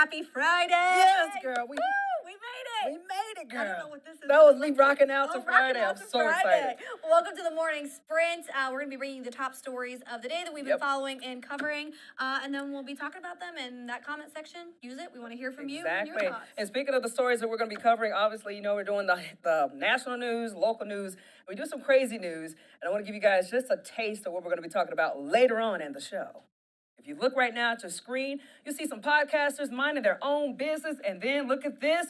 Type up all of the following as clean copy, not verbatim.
Happy Friday. Yes, girl. We made it. We made it, girl. I don't know what this is. That was me rocking out to Friday. I'm so excited. Welcome to the morning sprint. We're going to be bringing you the top stories of the day that we've been following and covering, and then we'll be talking about them in that comment section. Use it. We want to hear from you and your thoughts. And speaking of the stories that we're going to be covering, obviously, you know, we're doing the national news, local news. We do some crazy news, and I want to give you guys just a taste of what we're going to be talking about later on in the show. If you look right now at your screen, you'll see some podcasters minding their own business, and then look at this.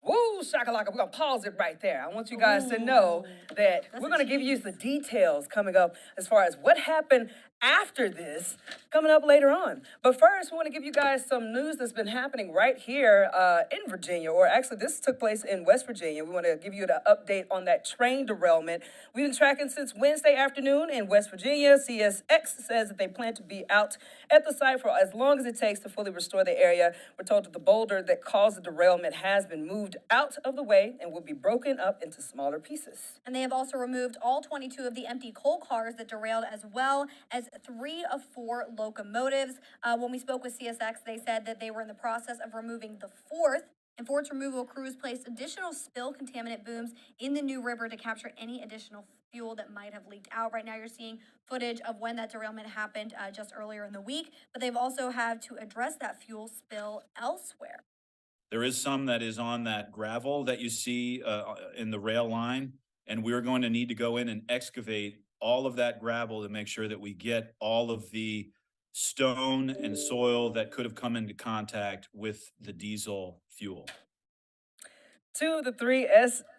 Woo, shakalaka, we're going to pause it right there. I want you guys to know that we're going to give you the details coming up as far as what happened after this coming up later on. But first, we want to give you guys some news that's been happening right here in Virginia, or actually this took place in West Virginia. We want to give you the update on that train derailment. We've been tracking since Wednesday afternoon in West Virginia. CSX says that they plan to be out at the site for as long as it takes to fully restore the area. We're told that the boulder that caused the derailment has been moved out of the way and will be broken up into smaller pieces. And they have also removed all 22 of the empty coal cars that derailed, as well as 3 of 4 locomotives. When we spoke with CSX, they said that they were in the process of removing the 4th. And for its removal, crews placed additional spill contaminant booms in the New River to capture any additional fuel that might have leaked out. Right now, you're seeing footage of when that derailment happened just earlier in the week, but they've also had to address that fuel spill elsewhere. There is some that is on that gravel that you see in the rail line, and we're going to need to go in and excavate all of that gravel to make sure that we get all of the stone and soil that could have come into contact with the diesel fuel. 2 of the 3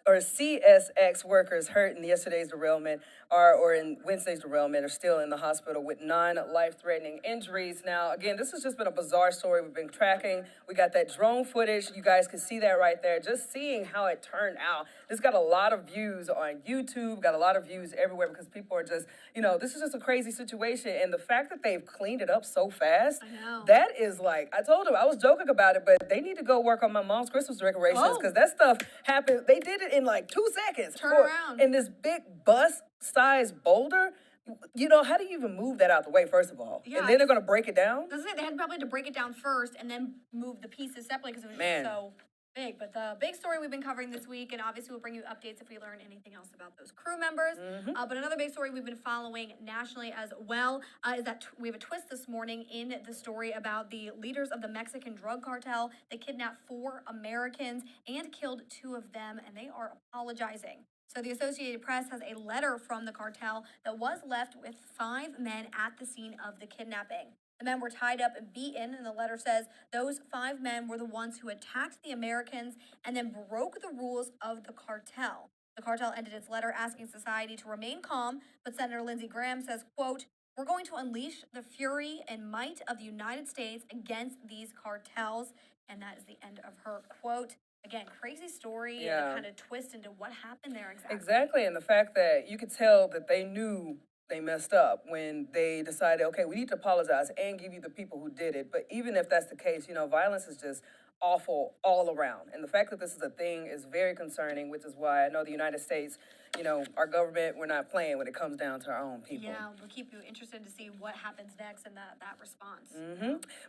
CSX workers hurt in yesterday's derailment or in Wednesday's derailment are still in the hospital with non-life-threatening injuries. Now, again, this has just been a bizarre story we've been tracking. We got that drone footage. You guys can see that right there. Just seeing how it turned out. This got a lot of views on YouTube, got a lot of views everywhere because people are just, you know, this is just a crazy situation. And the fact that they've cleaned it up so fast, that is like, I told them, I was joking about it, but they need to go work on my mom's Christmas decorations because that stuff happened. They did it in like 2 seconds. Turn around. In this big bus-sized boulder. You know, how do you even move that out the way, first of all? Yeah, and then they're going to break it down? They had probably to break it down first and then move the pieces separately because it was just so big. But the big story we've been covering this week, and obviously we'll bring you updates if we learn anything else about those crew members. But another big story we've been following nationally as well is that we have a twist this morning in the story about the leaders of the Mexican drug cartel that kidnapped 4 Americans and killed 2 of them, and they are apologizing. So the Associated Press has a letter from the cartel that was left with 5 men at the scene of the kidnapping. The men were tied up and beaten, and the letter says those 5 men were the ones who attacked the Americans and then broke the rules of the cartel. The cartel ended its letter asking society to remain calm, but Senator Lindsey Graham says, quote, "We're going to unleash the fury and might of the United States against these cartels." And that is the end of her quote. Again, crazy story and a kind of twist into what happened there exactly. Exactly, and the fact that you could tell that they knew they messed up when they decided, okay, we need to apologize and give you the people who did it. But even if that's the case, you know, violence is just awful all around. And the fact that this is a thing is very concerning, which is why I know the United States, you know, our government, we're not playing when it comes down to our own people. Yeah, we'll keep you interested to see what happens next in that response.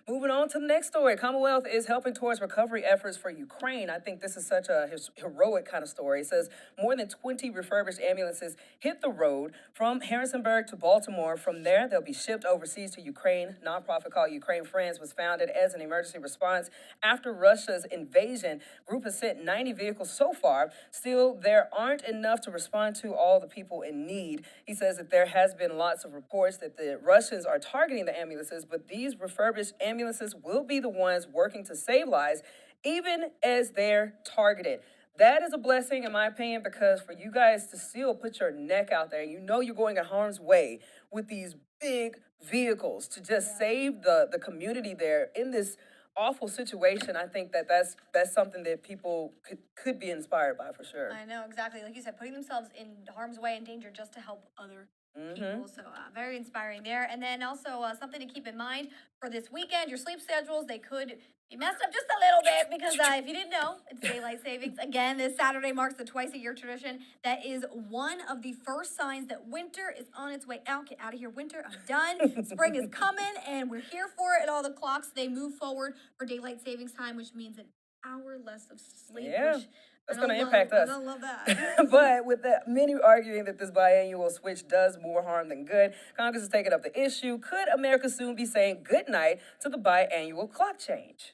Moving on to the next story. Commonwealth is helping towards recovery efforts for Ukraine. I think this is such a heroic kind of story. It says more than 20 refurbished ambulances hit the road from Harrisonburg to Baltimore. From there, they'll be shipped overseas to Ukraine. Nonprofit called Ukraine Friends was founded as an emergency response after Russia's invasion. Group has sent 90 vehicles so far. Still, there aren't enough to respond to all the people in need. He says that there has been lots of reports that the Russians are targeting the ambulances, but these refurbished ambulances will be the ones working to save lives, even as they're targeted. That is a blessing, in my opinion, because for you guys to still put your neck out there, you know you're going in harm's way with these big vehicles to just save the community there in this awful situation. I think that's something that people could be inspired by for sure. I know, exactly. Like you said, putting themselves in harm's way and danger just to help other people. So very inspiring there. And then also something to keep in mind for this weekend, your sleep schedules, they could be messed up just a little bit because if you didn't know, it's daylight savings. Again, this Saturday marks the twice-a-year tradition that is one of the first signs that winter is on its way out. Get out of here, winter. I'm done. Spring is coming, and we're here for it. And all the clocks, they move forward for daylight savings time, which means an hour less of sleep. Yeah. Which That's going to impact us. I don't love that. But with that, many arguing that this biannual switch does more harm than good, Congress is taking up the issue. Could America soon be saying goodnight to the biannual clock change?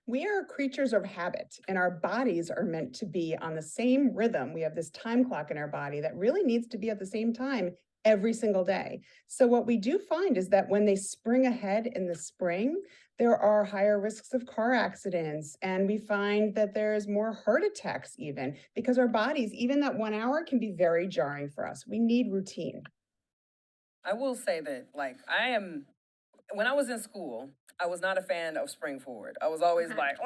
We are creatures of habit, and our bodies are meant to be on the same rhythm. We have this time clock in our body that really needs to be at the same time every single day. So what we do find is that when they spring ahead in the spring, there are higher risks of car accidents, and we find that there's more heart attacks even because our bodies, even that 1 hour, can be very jarring for us. We need routine. I will say that, when I was in school, I was not a fan of spring forward. I was always like,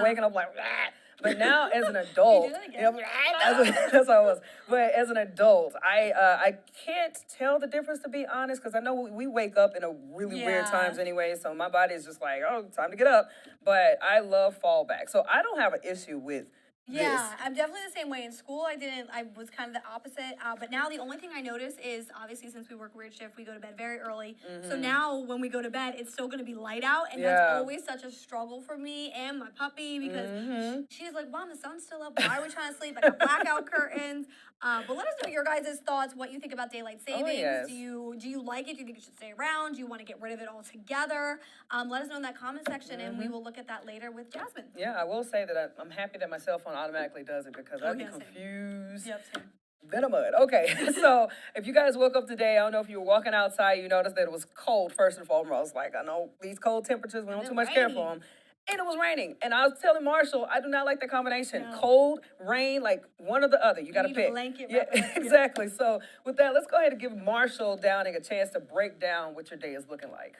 waking up like, ah. But now as an adult, that's how I was. But as an adult, I can't tell the difference, to be honest, because I know we wake up in a really weird times anyway, so my body is just like, oh, time to get up. But I love fallback. So I don't have an issue with this. I'm definitely the same way. In school, I was kind of the opposite. But now the only thing I notice is, obviously, since we work weird shift, we go to bed very early. So now when we go to bed, it's still going to be light out. And that's always such a struggle for me and my puppy because she's like, Mom, the sun's still up. Why are we trying to sleep? I got blackout curtains. But let us know your guys' thoughts, what you think about daylight savings. Oh, yes. Do you like it? Do you think it should stay around? Do you want to get rid of it altogether? Let us know in that comment section, and we will look at that later with Jasmine. Yeah, I will say that I'm happy that my cell phone automatically does it because I'd be confused. Yep, same. Then a mud. Okay, so if you guys woke up today, I don't know if you were walking outside, you noticed that it was cold first and foremost. Like, I know these cold temperatures, we don't too much care for them. And it was raining. And I was telling Marshall, I do not like that combination. No. Cold, rain, like one or the other. You got to pick. Blanket, exactly. So with that, let's go ahead and give Marshall Downing a chance to break down what your day is looking like.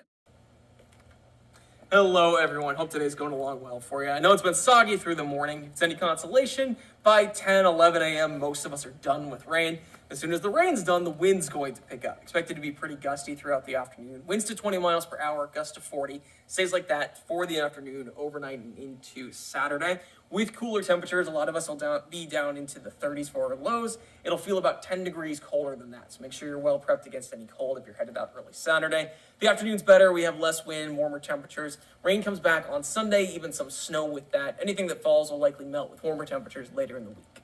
Hello, everyone. Hope today's going along well for you. I know it's been soggy through the morning. If it's any consolation, by 10, 11 a.m., most of us are done with rain. As soon as the rain's done, the wind's going to pick up. Expected to be pretty gusty throughout the afternoon. Winds to 20 miles per hour, gusts to 40. Stays like that for the afternoon, overnight, and into Saturday. With cooler temperatures, a lot of us will be down into the 30s for our lows. It'll feel about 10 degrees colder than that, so make sure you're well prepped against any cold if you're headed out early Saturday. The afternoon's better. We have less wind, warmer temperatures. Rain comes back on Sunday, even some snow with that. Anything that falls will likely melt with warmer temperatures later in the week.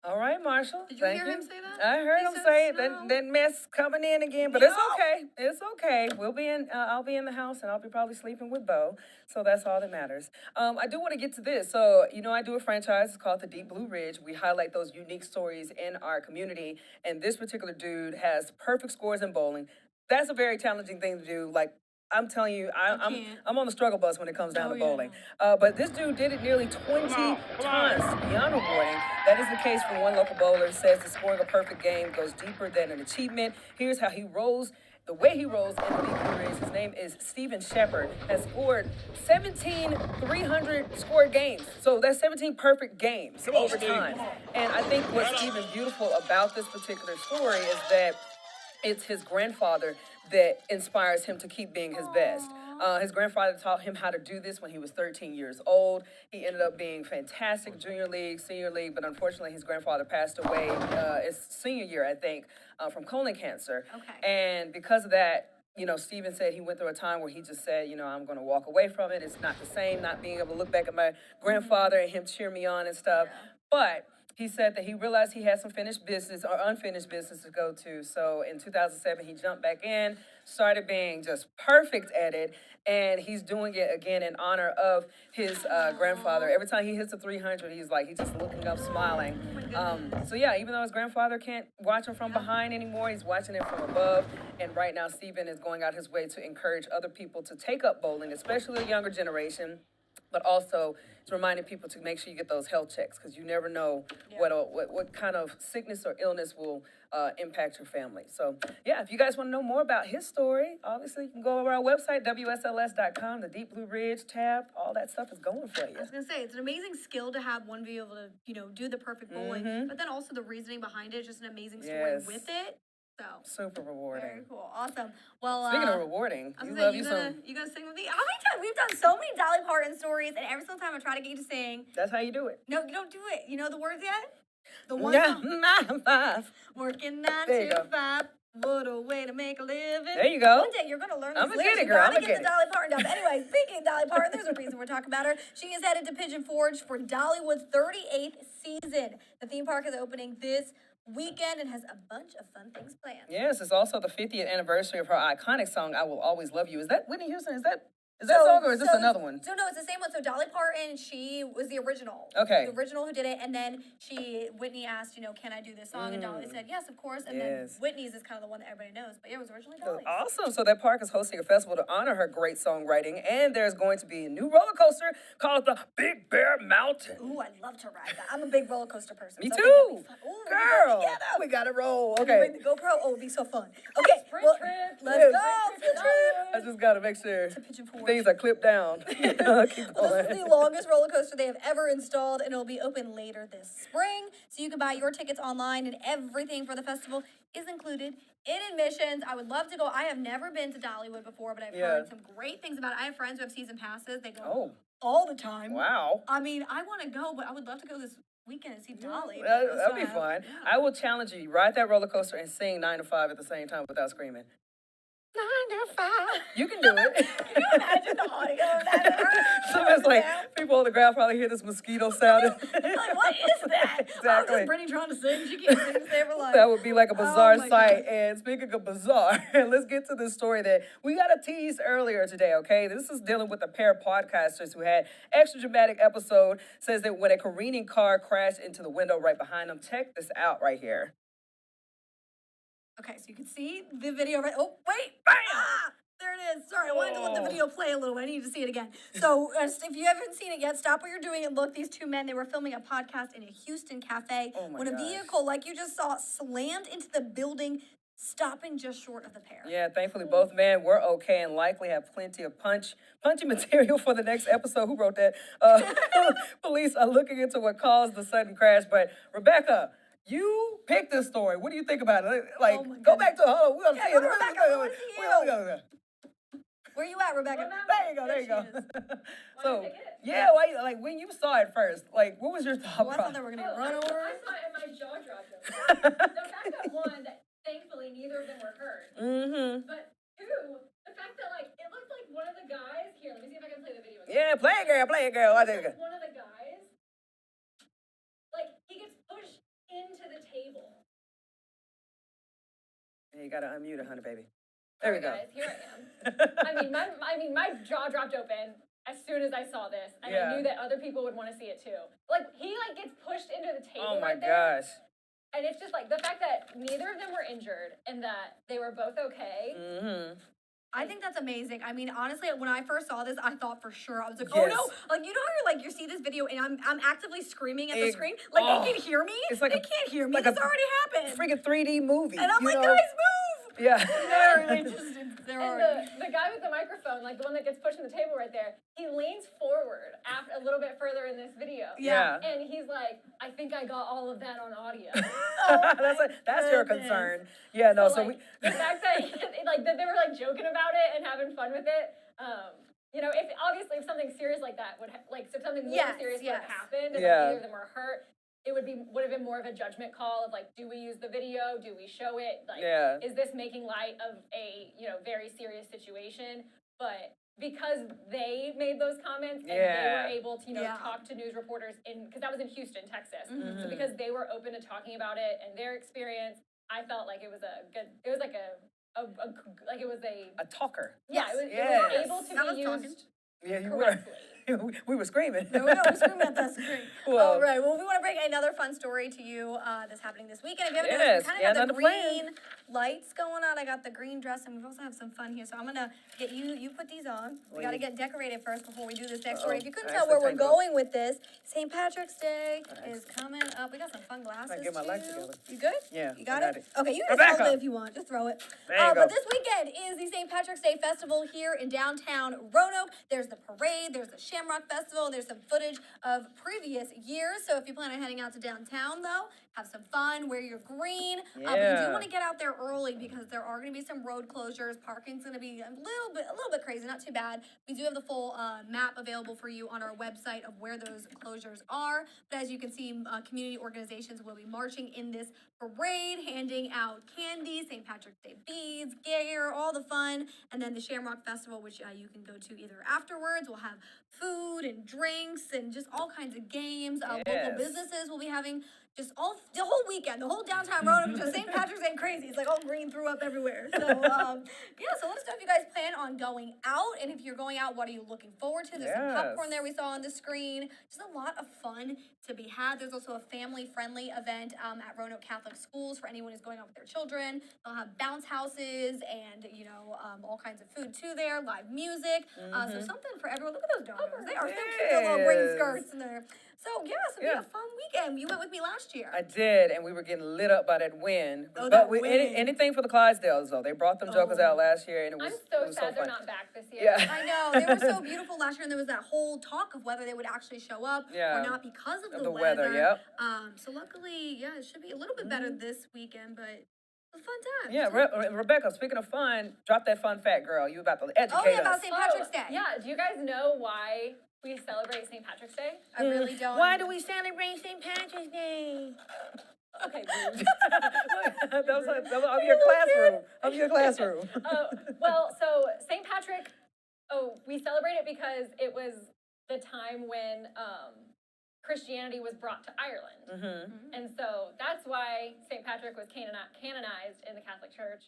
All right, Marshall. Did you hear him say that? I heard him say it. That mess coming in again, but it's okay. It's okay. We'll be in. I'll be in the house, and I'll be probably sleeping with Bo. So that's all that matters. I do want to get to this. So I do a franchise. It's called the Deep Blue Ridge. We highlight those unique stories in our community, and this particular dude has perfect scores in bowling. That's a very challenging thing to do. Like, I'm telling you, I'm on the struggle bus when it comes down to bowling. But this dude did it nearly 20 times beyond rewarding. That is the case for one local bowler. He says that scoring a perfect game goes deeper than an achievement. Here's how he rolls. The way he rolls in the Deep Blue Ridge, his name is Stephen Shepard, has scored 17 300 scored games. So that's 17 perfect games over time. And I think what's even beautiful about this particular story is that it's his grandfather that inspires him to keep being his best. His grandfather taught him how to do this when he was 13 years old. He ended up being fantastic junior league, senior league, but unfortunately his grandfather passed away his senior year, I think, from colon cancer. Okay. And because of that, Stephen said he went through a time where he just said, I'm going to walk away from it. It's not the same, not being able to look back at my grandfather and him cheer me on and stuff. Yeah. But he said that he realized he had some finished business or unfinished business to go to. So in 2007, he jumped back in, started being just perfect at it, and he's doing it again in honor of his grandfather. Every time he hits a 300, he's just looking up, smiling. So yeah, even though his grandfather can't watch him from behind anymore, he's watching it from above. And right now, Stephen is going out his way to encourage other people to take up bowling, especially the younger generation. but also it's reminding people to make sure you get those health checks because you never know what kind of sickness or illness will impact your family. So, yeah, if you guys want to know more about his story, obviously you can go over our website, WSLS.com, the Deep Blue Ridge tab, all that stuff is going for you. I was gonna say, it's an amazing skill to have one be able to, do the perfect bowling, but then also the reasoning behind it, just an amazing story with it. So super rewarding. very cool, awesome. Well, Speaking of rewarding, I was you gonna love say, you some. you gonna sing with me? How many times we've done so many Dolly Parton stories, and every single time I try to get you to sing, That's how you do it. no, you don't do it. You know the words yet? The one Yeah, song, 9 to 5. working There you 9 to go. 5. What a way to make a living. There you go. One day you're gonna learn these I'ma get lyrics. it, You girl. gotta I'ma get get the it. Dolly Parton down. Anyway, speaking of Dolly Parton, there's a reason we're talking about her. She is headed to Pigeon Forge for Dollywood's 38th season. The theme park is opening this weekend and has a bunch of fun things planned. Yes, it's also the 50th anniversary of her iconic song, I Will Always Love You. Is that Whitney Houston? Is that song or is this another one? So no, it's the same one. So Dolly Parton, she was the original. Okay. The original who did it, and then Whitney asked, can I do this song? And Dolly said, yes, of course. And then Whitney's is kind of the one that everybody knows. But yeah, it was originally Dolly's. Awesome. So that park is hosting a festival to honor her great songwriting, and there's going to be a new roller coaster called the Big Bear Mountain. Ooh, I'd love to ride that. I'm a big roller coaster person. Me so I think that'd too. be fun. Ooh, Girl, together. we gotta roll. Can you Okay. bring the GoPro? Oh, it'd be so fun. Okay, well, let's Yes. go. Field trip. I just gotta make sure Pigeon Forge. things are clipped down. Keep Well, this is going. the longest roller coaster they have ever installed, and it'll be open later this spring. So you can buy your tickets online, and everything for the festival is included in admissions. I would love to go. I have never been to Dollywood before, but I've heard some great things about it. I have friends who have season passes. They go all the time. Wow. I mean, I want to go, but I would love to go this weekend and see Dolly. That'd be fun. Yeah. I will challenge you. Ride that roller coaster and sing 9 to 5 at the same time without screaming. 9 to 5. You can do it. Can you imagine the audio of that? Sometimes, like, people on the ground probably hear this mosquito sounding. Like, what is that? Exactly. Oh, just Brittany trying to sing. She can't sing to save her life. That would be like a bizarre my sight. gosh. And speaking of bizarre, let's get to this story that we got a tease earlier today, okay? This is dealing with a pair of podcasters who had extra dramatic episode. Says that when a careening car crashed into the window right behind them. Check this out right here. Okay, so you can see the video right. Oh, wait. Bam! Ah, there it is. Sorry, I wanted to let the video play a little bit. I need to see it again. So if you haven't seen it yet, stop what you're doing and look. These two men, they were filming a podcast in a Houston cafe when a vehicle, like you just saw, slammed into the building, stopping just short of the pair. Yeah, thankfully both men were okay and likely have plenty of punchy material for the next episode. Who wrote that? Police are looking into what caused the sudden crash. But Rebecca, you picked this story. What do you think about it? Like, go back to hold on. We're gonna see go it. to Rebecca, we wanna see you. Where you at, Rebecca? There you go. There she is. So, yeah, like when you saw it first, like what was your thought Oh, I thought they were gonna get run over. I saw it and my jaw dropped. The fact that one, that thankfully neither of them were hurt. Mm-hmm. But two, the fact that like it looked like one of the guys. Here, let me see if I can play the video. Yeah, play it, girl. Watch it. One of the guys, like he gets pushed into the table. Yeah, you gotta unmute it, honey, baby. There we go. Guys, here I am. I mean, my jaw dropped open as soon as I saw this, and I knew that other people would want to see it too. Like he like gets pushed into the table. Oh my right there, gosh. and it's just like the fact that neither of them were injured and that they were both okay. Mm-hmm. I think that's amazing. I mean, honestly, when I first saw this, I thought for sure I was like, "Oh no!" Like you know how you see this video and I'm actively screaming at the screen, like they can hear me. It's like they can't hear me. like This a already happened. Freaking 3D movie. And I'm like, know? guys, move! Yeah. They're And already. the guy with the microphone, like the one that gets pushed in the table right there, he leans forward after a little bit further in this video. Yeah. And he's like, I think I got all of that on audio. That's your concern. Yeah, no, so like, the fact that like that they were like joking about it and having fun with it, you know, if obviously if something serious like that would if something more serious would have happened and like, neither of them were hurt, it would have been more of a judgment call of like, do we use the video? Do we show it? Like, is this making light of a very serious situation? But because they made those comments and they were able to talk to news reporters because that was in Houston, Texas. Mm-hmm. So because they were open to talking about it and their experience, I felt like it was it was like a talker. Yeah, Yeah, it was able to be used Yeah, you correctly. were. We were screaming. No, we're screaming at that screen. Well- All right. Well, we want to bring another fun story to you that's happening this weekend. If you haven't Yes, noticed, we yeah, kind of got the another plan. green lights going on. I got the green dress, and we also have some fun here. So I'm gonna get you. You put these on. We got to get decorated first before we do this next story. If you couldn't tell where we're going with this, St. Patrick's Day is coming up. We got some fun glasses. get my life too. together. You good? Yeah, You got I got it? it. Okay, you can Rebecca. hold it if you want. Just throw it. There you go. But this weekend is the St. Patrick's Day Festival here in downtown Roanoke. There's the parade. There's the Shamrock Festival. There's some footage of previous years. So if you plan on heading out to downtown, though, have some fun, wear your green. But you do Yeah. want to get out there early because there are going to be some road closures. Parking's going to be a little bit crazy, not too bad. We do have the full map available for you on our website of where those closures are. But as you can see, community organizations will be marching in this parade, handing out candy, St. Patrick's Day beads, gear, all the fun. And then the Shamrock Festival, which you can go to either afterwards. We'll have food and drinks and just all kinds of games. Local Yes. businesses will be having just the whole weekend, the whole downtown Roanoke, just St. Patrick's Day crazy. It's like all green threw up everywhere. So, yeah, so let us know if you guys plan on going out. And if you're going out, what are you looking forward to? There's some popcorn there we saw on the screen. Just a lot of fun to be had. There's also a family-friendly event at Roanoke Catholic Schools for anyone who's going out with their children. They'll have bounce houses and, all kinds of food too there, live music. So something for everyone. Look at those doggos. They are so cute, their little green skirts in there. So, yeah, so it'll be a fun weekend. You went with me last year. I did, and we were getting lit up by that wind. Oh, but that anything for the Clydesdales, though. They brought them jokers out last year, and it was I'm so it was sad they're fun. not back this year. Yeah. I know. They were so beautiful last year, and there was that whole talk of whether they would actually show up Yeah. or not because of Of the the weather, yep. So luckily, it should be a little bit better this weekend, but it's a fun time. Yeah, Rebecca, speaking of fun, drop that fun fact, girl. You about to educate Oh, yeah, us. about St. Patrick's Day. Yeah, do you guys know why we celebrate St. Patrick's Day? I really don't. Why do we celebrate St. Patrick's Day? Okay, rude. that was of your classroom. Of your classroom. Well, so St. Patrick, we celebrate it because it was the time when Christianity was brought to Ireland. Mm-hmm. And so that's why St. Patrick was canonized in the Catholic Church.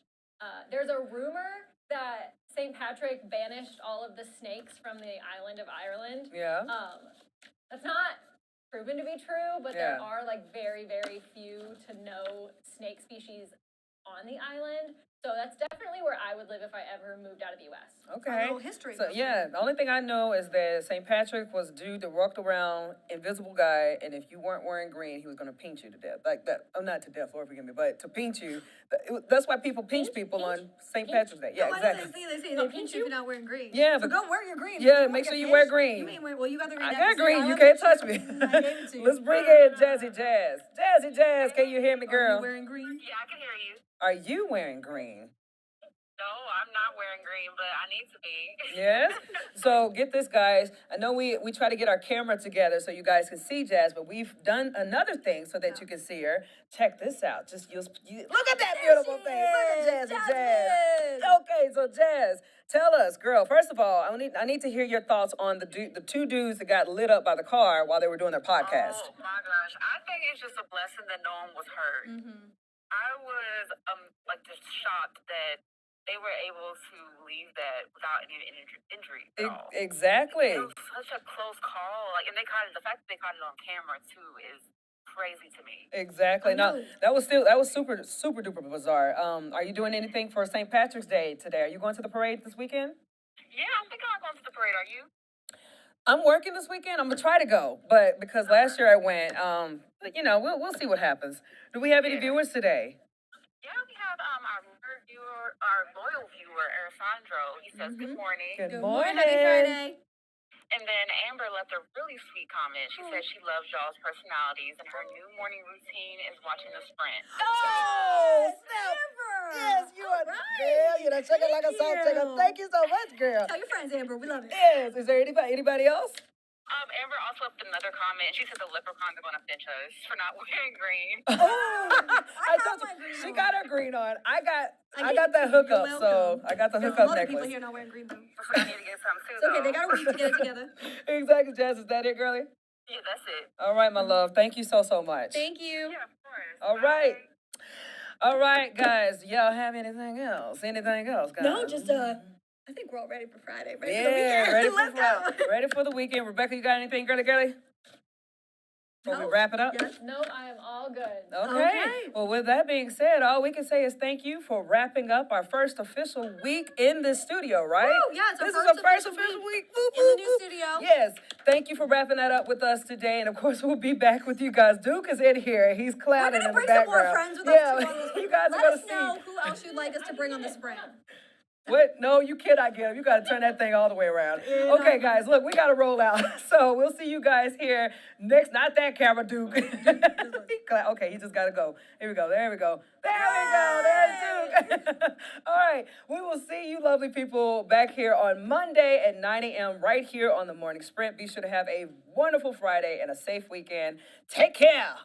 There's a rumor that St. Patrick banished all of the snakes from the island of Ireland. Yeah. That's not proven to be true, but there Yeah. are very, very few to no snake species on the island. So that's definitely where I would live if I ever moved out of the U.S. Okay. A little history. So yeah, the only thing I know is that St. Patrick was dude that walked around, invisible guy, and if you weren't wearing green, he was gonna pinch you to death. Like that. I'm not to death, Lord forgive me, but to pinch you. That's why people pinch people on St. Patrick's Day. Yeah, Why exactly. do they say they pinch you if you're not wearing green? Yeah, So but go wear your green. yeah, You make won't sure get you wear pinched. green. You ain't wear, well, you got the green. I necklace, got green. so You I can't love touch me. it. I gave it to you. Let's bring in Jazzy Jazz. Jazzy Jazz, can you hear me, Are girl? you wearing green? Yeah, I can hear you. Are you wearing green? No, I'm not wearing green, but I need to be. Yes. So get this, guys. I know we try to get our camera together so you guys can see Jazz, but we've done another thing so that you can see her. Check this out. Just look at that beautiful she thing. Look at is. Jazzy Jazz. Jasmine. Okay, so Jazz, tell us, girl. First of all, I need to hear your thoughts on the two dudes that got lit up by the car while they were doing their podcast. Oh my gosh, I think it's just a blessing that no one was hurt. Mm-hmm. I was just shocked that they were able to leave that without any injury at all. Exactly. It was such a close call. The fact that they caught it on camera too is crazy to me. Exactly. I No, know. that was super duper bizarre. Are you doing anything for St. Patrick's Day today? Are you going to the parade this weekend? Yeah, I'm thinking I'm going to the parade. Are you? I'm working this weekend. I'm gonna try to go, but because last year I went, but we'll see what happens. Do we have any viewers today? Yeah, we have our loyal viewer, Alessandro. He says, good morning. Good Morning. Happy Friday. And then Amber left a really sweet comment. She said she loves y'all's personalities, and her new morning routine is watching the Sprint. Oh, snap. Amber. Yes, you are. Right. Girl, you're the chicken like a salt chicken. Thank you so much, girl. Tell your friends, Amber. We love it. Yes. Is there anybody else? Amber also left another comment. She said the leprechauns are going to pinch us for not wearing green. I have told you, my green she on. got her green on. I got gave that it to you. hookup, You're so welcome. I got the There's hookup some other people necklace. here not wearing green, though. So I need to get some too, It's okay. They got a week to get it together. Exactly, Jazz. Is that it, girlie? Yeah, that's it. All right, my love. Thank you so much. Thank you. Yeah, of course. All right. All right, guys. Y'all have anything else? Anything else, guys? No, just I think we're all ready for Friday. Ready for the Yeah, weekend. ready for Let's go. Ready for the weekend. Rebecca, you got anything, girly? Before we wrap it up? Yes. Nope, I am all good. Okay. Well, with that being said, all we can say is thank you for wrapping up our first official week in the studio, right? Woo, yeah, it's our This first is our first official official week. in the new studio. Yes. Thank you for wrapping that up with us today. And of course, we'll be back with you guys. Duke is in here. He's We're clouting gonna in bring the some background. more friends with yeah, us too on this. you guys Let are us gonna know see. who else you'd like us to bring on the spring. What? No, you cannot get him. You got to turn that thing all the way around. Okay, guys, look, we got to roll out. So we'll see you guys here next. Not that camera, Duke. Okay, he just got to go. Here we go. There we go. There we go. There's Duke. All right. We will see you lovely people back here on Monday at 9 a.m. right here on the Morning Sprint. Be sure to have a wonderful Friday and a safe weekend. Take care.